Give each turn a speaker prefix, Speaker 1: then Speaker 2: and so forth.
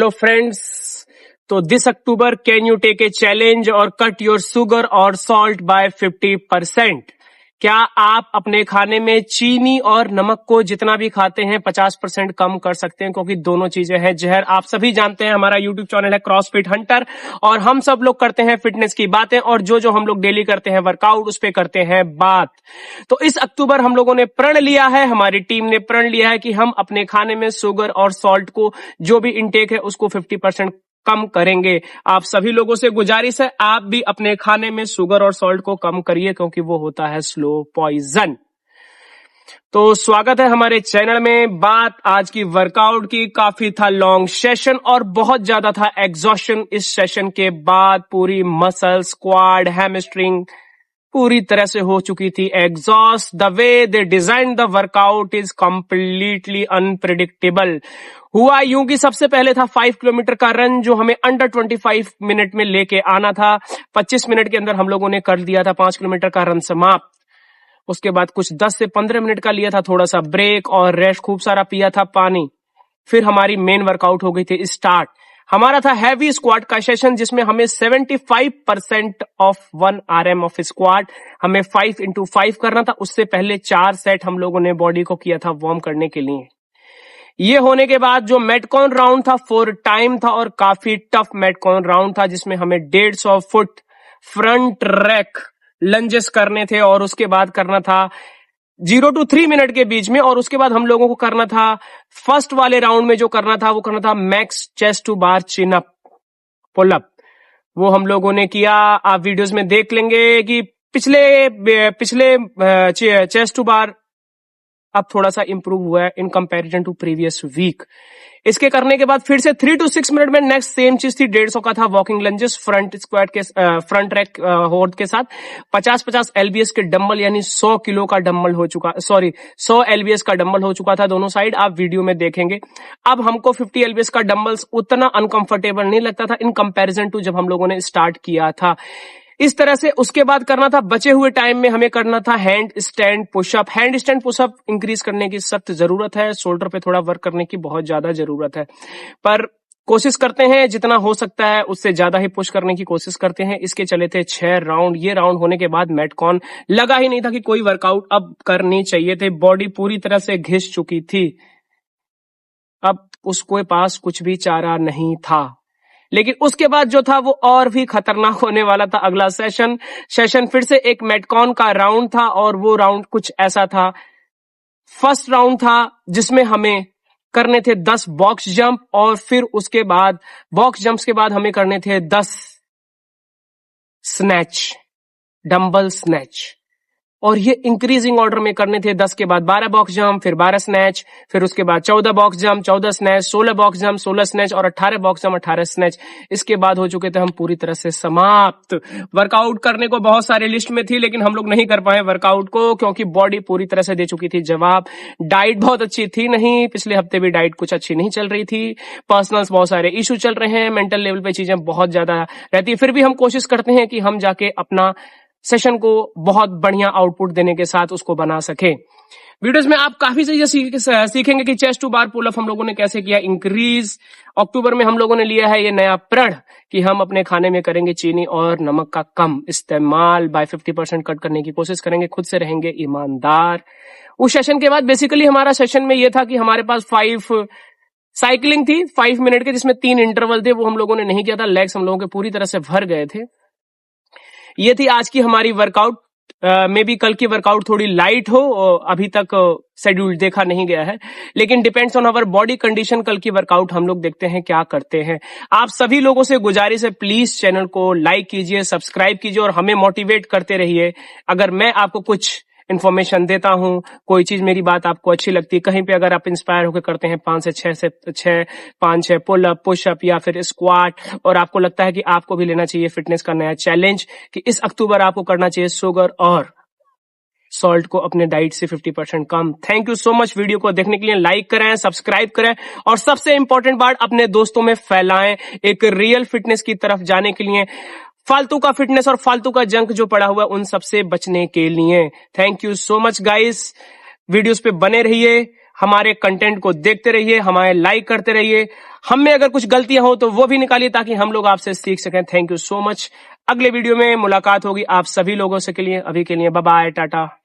Speaker 1: Hello friends, तो this October can you take a challenge और cut your sugar और salt by 50%। क्या आप अपने खाने में चीनी और नमक को जितना भी खाते हैं 50% कम कर सकते हैं, क्योंकि दोनों चीजें हैं जहर। आप सभी जानते हैं हमारा यूट्यूब चैनल है क्रॉसफिट हंटर और हम सब लोग करते हैं फिटनेस की बातें और जो हम लोग डेली करते हैं वर्कआउट उस पे करते हैं बात। तो इस अक्टूबर हम लोगों ने प्रण लिया है, हमारी टीम ने प्रण लिया है कि हम अपने खाने में शुगर और सॉल्ट को जो भी इंटेक है उसको 50% कम करेंगे। आप सभी लोगों से गुजारिश है आप भी अपने खाने में शुगर और सॉल्ट को कम करिए, क्योंकि वो होता है स्लो पॉइजन। तो स्वागत है हमारे चैनल में। बात आज की वर्कआउट की, काफी था लॉन्ग सेशन और बहुत ज्यादा था एग्जॉस्शन। इस सेशन के बाद पूरी मसल, स्क्वाड, हैमस्ट्रिंग पूरी तरह से हो चुकी थी exhaust. The way they design the workout is completely unpredictable. हुआ यूं कि सबसे पहले था 5 किलोमीटर का रन जो हमें अंडर 25 मिनट में लेके आना था। 25 मिनट के अंदर हम लोगों ने कर दिया था 5 किलोमीटर का रन समाप्त। उसके बाद कुछ 10 से 15 मिनट का लिया था थोड़ा सा ब्रेक और रेस्ट, खूब सारा पिया था पानी। फिर हमारी मेन वर्कआउट हो गई थी स्टार्ट। हमारा था हैवी स्क्वाट का सेशन जिसमें हमें 75% ऑफ 1 RM ऑफ स्क्वाट हमें 5 into 5 करना था। उससे पहले 4 सेट हम लोगों ने बॉडी को किया था वार्म करने के लिए। ये होने के बाद जो मेटकॉन राउंड था 4 टाइम था और काफी टफ मेटकॉन राउंड था, जिसमें हमें 150 फुट फ्रंट रैक लंजेस करने थे और उसके बाद करना था 0 to 3 मिनट के बीच में। और उसके बाद हम लोगों को करना था फर्स्ट वाले राउंड में जो करना था वो करना था max chest to bar chin up pull up. वो हम लोगों ने किया। आप वीडियोस में देख लेंगे कि पिछले चेस्ट टू बार अब थोड़ा सा इंप्रूव हुआ है in comparison to previous week. इसके करने के बाद फिर से 3 to 6 मिनट में नेक्स्ट सेम चीज थी। 150 का था वॉकिंग लंजेस फ्रंट स्क्वाट के फ्रंट रैक होल्ड के साथ। 50-50 LBS के डंबल, यानी 100 किलो का डंबल हो चुका, 100 LBS का डंबल हो चुका था दोनों साइड। आप वीडियो में देखेंगे। अब हमको 50 LBS का डंबल्स उतना अनकंफर्टेबल नहीं लगता था इन कंपैरिजन टू जब हम लोगों ने स्टार्ट किया था। इस तरह से उसके बाद करना था बचे हुए टाइम में हमें करना था hand stand pushup. Hand stand pushup increase करने की सख्त जरूरत है, शोल्डर पे थोड़ा वर्क करने की बहुत ज्यादा जरूरत है, पर कोशिश करते हैं जितना हो सकता है उससे ज्यादा ही पुश करने की कोशिश करते हैं। इसके चले थे 6 राउंड। ये राउंड होने के बाद मेटकॉन लगा ही नहीं था कि कोई वर्कआउट अब करनी चाहिए थे। बॉडी पूरी तरह से घिस चुकी थी, अब उसके पास कुछ भी चारा नहीं था। लेकिन उसके बाद जो था वो और भी खतरनाक होने वाला था। अगला सेशन फिर से एक मेटकॉन का राउंड था और वो राउंड कुछ ऐसा था। फर्स्ट राउंड था जिसमें हमें करने थे 10 बॉक्स जंप और फिर उसके बाद बॉक्स जंप्स के बाद हमें करने थे 10 स्नैच, डंबल स्नैच, और ये इंक्रीजिंग ऑर्डर में करने थे। 10 के बाद 12 बॉक्स जंप, फिर 12 स्नैच, फिर उसके बाद 14 box jump, 14 snatch, 16 box jump, 16 snatch और 18 बॉक्स जंप, 18 स्नैच। इसके बाद हो चुके थे हम पूरी तरह से समाप्त। वर्कआउट करने को बहुत सारे लिस्ट में थी लेकिन हम लोग नहीं कर पाए वर्कआउट को, क्योंकि बॉडी पूरी तरह से दे चुकी थी जवाब। डाइट बहुत अच्छी थी नहीं, पिछले हफ्ते भी डाइट कुछ अच्छी नहीं चल रही थी। पर्सनल बहुत सारे इशू चल रहे हैं, मेंटल लेवल पे चीजें बहुत ज्यादा रहती है। फिर भी हम कोशिश करते हैं कि हम जाके अपना सेशन को बहुत बढ़िया आउटपुट देने के साथ उसको बना सके। वीडियोस में आप काफी चीजें सीखेंगे कि chest to bar pull up हम लोगों ने कैसे किया इंक्रीज। अक्टूबर में हम लोगों ने लिया है ये नया प्रण कि हम अपने खाने में करेंगे चीनी और नमक का कम इस्तेमाल, बाय 50% कट करने की कोशिश करेंगे, खुद से रहेंगे ईमानदार। उस सेशन के बाद बेसिकली हमारा सेशन में ये था कि हमारे पास 5 साइकिलिंग थी 5 मिनट के, जिसमें 3 इंटरवल थे, वो हम लोगों ने नहीं किया था। लेग्स हम लोगों के पूरी तरह से भर गए थे। ये थी आज की हमारी वर्कआउट। मे बी कल की वर्कआउट थोड़ी लाइट हो, अभी तक शेड्यूल देखा नहीं गया है, लेकिन depends on our body condition. कल की वर्कआउट हम लोग देखते हैं क्या करते हैं। आप सभी लोगों से गुजारिश है प्लीज चैनल को लाइक कीजिए, सब्सक्राइब कीजिए और हमें मोटिवेट करते रहिए। अगर मैं आपको कुछ इन्फॉर्मेशन देता हूं, कोई चीज मेरी बात आपको अच्छी लगती है, कहीं पे अगर आप इंस्पायर होकर करते हैं 5 से 6 पुल अप, पुश अप या फिर स्क्वाट, और आपको लगता है कि आपको भी लेना चाहिए फिटनेस का नया चैलेंज कि इस अक्टूबर आपको करना चाहिए शुगर और सॉल्ट को अपने डाइट से 50% कम। Thank you so much video को देखने के लिए। लाइक करें, सब्सक्राइब करें और सबसे इंपॉर्टेंट बात अपने दोस्तों में फैलाएं एक रियल फिटनेस की तरफ जाने के लिए। फालतू का फिटनेस और फालतू का जंक जो पड़ा हुआ है उन सबसे बचने के लिए। Thank you so much guys. Videos पे बने रहिए, हमारे कंटेंट को देखते रहिए, हमारे लाइक करते रहिए। हम में अगर कुछ गलतियां हो तो वो भी निकालिए ताकि हम लोग आपसे सीख सकें। Thank you so much. अगले वीडियो में मुलाकात होगी आप सभी लोगों से के लिए। अभी के लिए बाय बाय, टाटा।